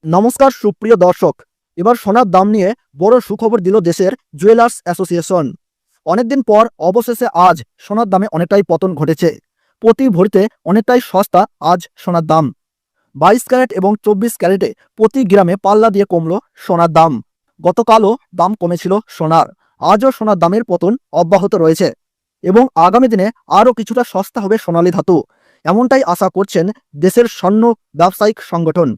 নমস্কার সুপ্রিয় দর্শক। এবার সোনার দাম নিয়ে বড় সুখবর দিল দেশের জুয়েলার্স অ্যাসোসিয়েশন। অনেকদিন পর অবশেষে আজ সোনার দামে অনেকটাই পতন ঘটেছে। প্রতি ভরিতে অনেকটাই সস্তা আজ সোনার দাম। 22 ক্যারেট এবং 24 ক্যারেটে প্রতি গ্রামে পাল্লা দিয়ে কমলো সোনার দাম। গতকালও দাম কমেছিল সোনার। আজও সোনার দামের পতন অব্যাহত রয়েছে এবং আগামী দিনে আরও কিছুটা সস্তা হবে সোনালী ধাতু, এমনটাই আশা করছেন দেশের স্বর্ণ ব্যবসায়িক সংগঠন।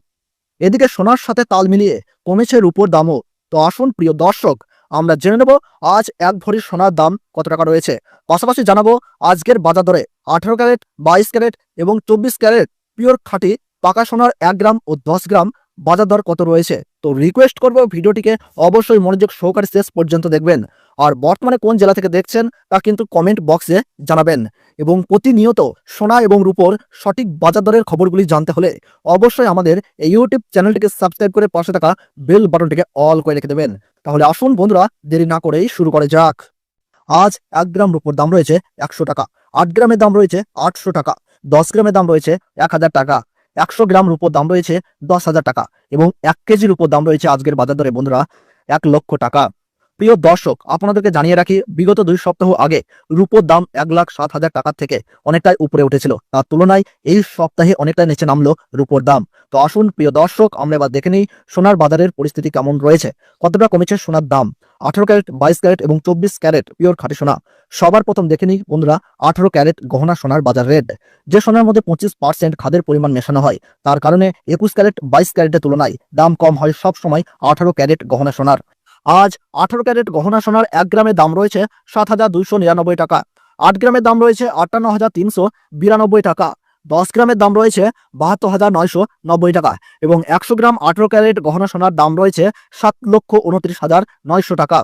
এদিকে সোনার সাথে তাল মিলিয়ে কমেছে রূপোর দামও। তো আসুন প্রিয় দর্শক, আমরা জেনে নেব আজ এক ভরি সোনার দাম কত টাকা রয়েছে। পাশাপাশি জানাবো আজকের বাজার দরে 18 ক্যারেট, 22 ক্যারেট এবং 24 ক্যারেট পিওর খাঁটি পাকা সোনার 1 গ্রাম ও 10 গ্রাম বাজার দর কত রয়েছে। তো রিকোয়েস্ট করব ভিডিওটিকে অবশ্যই মনোযোগ সহকারে শেষ পর্যন্ত দেখবেন। আর বর্তমানে কোন জেলা থেকে দেখছেন তা কিন্তু কমেন্ট বক্সে জানাবেন। এবং প্রতিনিয়ত সোনা এবং রূপোর সঠিক বাজার দরের খবরগুলি জানতে হলে অবশ্যই আমাদের এই ইউটিউব চ্যানেলটিকে সাবস্ক্রাইব করে পাশে থাকা বেল বাটনটিকে অল করে রেখে দেবেন। তাহলে আসুন বন্ধুরা, দেরি না করেই শুরু করা যাক। আজ 1 গ্রাম রূপোর দাম রয়েছে 100 টাকা, 8 গ্রামের দাম রয়েছে 800 টাকা, 10 গ্রামের দাম রয়েছে 1000 টাকা, 100 গ্রাম রূপোর দাম রয়েছে 10,000 টাকা এবং 1 কেজি রূপোর দাম রয়েছে আজকের বাজার দরে বন্ধুরা 1 লক্ষ টাকা। প্রিয় দর্শক, আপনাদেরকে জানিয়ে রাখি, বিগত 2 সপ্তাহ আগে রূপোর দাম 1,07,000 টাকার থেকে অনেকটাই উপরে উঠেছিল। তার তুলনায় এই সপ্তাহে অনেকটাই নিচে নামলো রূপোর দাম। তো আসুন প্রিয় দর্শক, আমরা এবার দেখে নিই সোনার বাজারের পরিস্থিতি কেমন রয়েছে, কতটা কমেছে সোনার দাম। 18 ক্যারেট, 22 ক্যারেট এবং 24 ক্যারেট পিওর খাঁটি সোনা। সবার প্রথম দেখে নিই বন্ধুরা 18 ক্যারেট গহনা সোনার বাজার রেট। যে সোনার মধ্যে 25% খাদের পরিমাণ মেশানো হয়, তার কারণে 21 ক্যারেট 22 ক্যারেটের তুলনায় দাম কম হয় সব সময় 18 ক্যারেট গহনা সোনার। আজ 18 ক্যারেট গহনা সোনার 1 গ্রামের দাম রয়েছে 7,299 টাকা, 8 গ্রামের দাম রয়েছে 58,392 টাকা, 10 গ্রামের দাম রয়েছে 72,990 টাকা এবং 100 গ্রাম 18 ক্যারেট গহনা সোনার দাম রয়েছে 7,29,900 টাকা।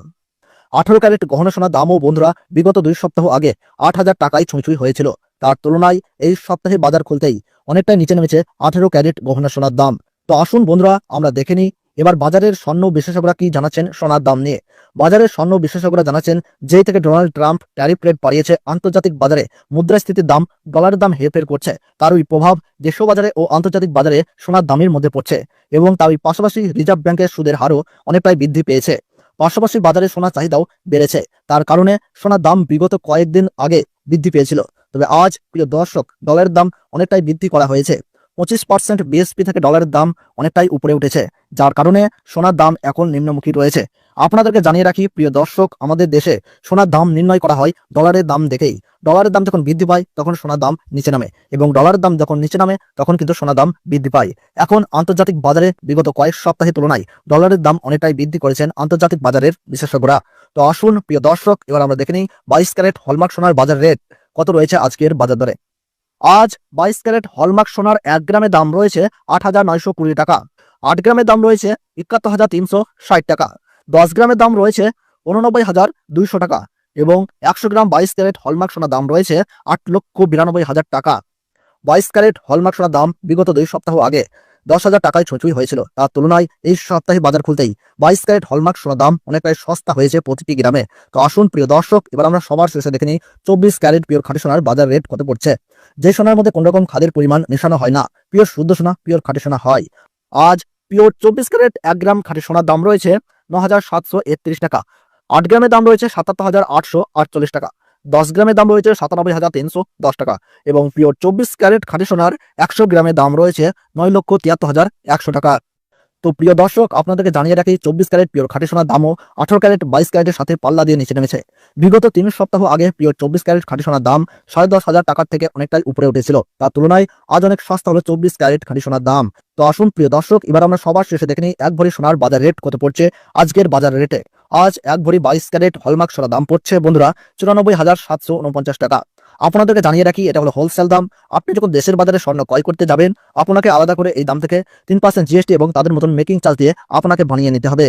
18 ক্যারেট গহনা সোনার দামও বন্ধুরা বিগত 2 সপ্তাহ আগে 8,000 টাকায় ছুঁই হয়েছিল। তার তুলনায় এই সপ্তাহে বাজার খুলতেই অনেকটাই নিচে নেমেছে 18 ক্যারেট গহনা সোনার দাম। তো আসুন বন্ধুরা, আমরা দেখে নিই এবার বাজারের স্বর্ণ বিশেষজ্ঞরা কি জানাচ্ছেন সোনার দাম নিয়ে। বাজারের স্বর্ণ বিশেষজ্ঞরা জানাচ্ছেন, যেই থেকে ডোনাল্ড ট্রাম্প ট্যারিফ রেট বাড়িয়েছে, আন্তর্জাতিক বাজারে মুদ্রাস্ফীতির দাম, ডলারের দাম হেরফের করছে। তারই প্রভাব দেশীয় বাজারে ও আন্তর্জাতিক বাজারে সোনার দামের মধ্যে পড়ছে এবং তারই পাশাপাশি রিজার্ভ ব্যাংকের সুদের হারও অনেকটাই বৃদ্ধি পেয়েছে। পাশাপাশি বাজারে সোনার চাহিদাও বেড়েছে। তার কারণে সোনার দাম বিগত কয়েকদিন আগে বৃদ্ধি পেয়েছিল, তবে আজ প্রিয় দর্শক ডলারের দাম অনেকটাই বৃদ্ধি করা হয়েছে। 25% বিএসপি থেকে ডলারের দাম অনেকটাই উপরে উঠেছে, যার কারণে সোনার দাম এখন নিম্নমুখী রয়েছে। আপনাদেরকে জানিয়ে রাখি প্রিয় দর্শক, আমাদের দেশে সোনার দাম নির্ণয় করা হয় ডলারের দাম দেখেই। ডলারের দাম যখন বৃদ্ধি পায় তখন সোনার দাম নিচে নামে এবং ডলারের দাম যখন নিচে নামে তখন কিন্তু সোনার দাম বৃদ্ধি পায়। এখন আন্তর্জাতিক বাজারে বিগত কয়েক সপ্তাহের তুলনায় ডলারের দাম অনেকটাই বৃদ্ধি করেছেন আন্তর্জাতিক বাজারের বিশেষজ্ঞরা। তো আসুন প্রিয় দর্শক, এবার আমরা দেখে নিই 22 ক্যারেট হলমার্ক সোনার বাজার রেট কত রয়েছে আজকের বাজার দরে। আজ 22 ক্যারেট হলমার্ক সোনার 1 গ্রামের দাম রয়েছে 8,920 টাকা, 8 গ্রামের দাম রয়েছে 71,360 টাকা, 10 গ্রামের দাম রয়েছে 89,200 টাকা এবং 100 গ্রাম 22 ক্যারেট হলমার্ক সোনার দাম রয়েছে 8,92,000 টাকা। 22 ক্যারেট হলমার্ক সোনার দাম বিগত 2 সপ্তাহ আগে 10,000 টাকায় ছুঁই হয়েছিল। তার তুলনায় এই সপ্তাহে বাজার খুলতেই 22 ক্যারেট হলমার্ক সোনার দাম অনেকটাই সস্তা হয়েছে প্রতিটি গ্রামে। তো আসুন প্রিয় দর্শক, এবার আমরা সবার শেষে দেখে নিই 24 ক্যারেট পিওর খাঁটি সোনার বাজার রেট কত পড়ছে। যে সোনার মধ্যে কোন রকম খাদের পরিমাণ মেশানো হয় না, পিওর শুদ্ধ সোনা, পিওর খাঁটি সোনা হয়। আজ পিওর 24 ক্যারেট 1 গ্রাম খাঁটি সোনার দাম রয়েছে 9,731 টাকা, 8 গ্রামের দাম রয়েছে 77,848 টাকা, 10 গ্রামের দাম রয়েছে 97,310 টাকা এবং পিওর 24 ক্যারেট খাঁটি সোনার 100 গ্রামের দাম রয়েছে 9,73,100 টাকা। তো প্রিয় দর্শক, আপনাদেরকে জানিয়ে রাখি 24 ক্যারেট পিওর খাঁটি সোনার দামও 18 ক্যারেট 22 ক্যারেটের সাথে পাল্লা দিয়ে নিচে নেমেছে। বিগত 3 সপ্তাহ আগে পিওর 24 ক্যারেট খাঁটি সোনার দাম 10,500 টাকার থেকে অনেকটাই উপরে উঠেছিল। তার তুলনায় আজ অনেক সস্তা হলো 24 ক্যারেট খাঁটি সোনার দাম। তো আসুন প্রিয় দর্শক, এবার আমরা সবার শেষে দেখে নিই 1 ভরি সোনার বাজার রেট কত পড়ছে আজকের বাজার রেটে। আজ 1 ভরি 22 ক্যারেট হলমার্ক সোনার দাম পড়ছে বন্ধুরা 94,749 টাকা। আপনাদেরকে জানিয়ে রাখি এটা হলো হোলসেল দাম। আপনি যখন দেশের বাজারে স্বর্ণ ক্রয় করতে যাবেন, আপনাকে আলাদা করে এই দাম থেকে 3% জিএসটি এবং তাদের মতন মেকিং চার্জ দিয়ে আপনাকে বানিয়ে নিতে হবে।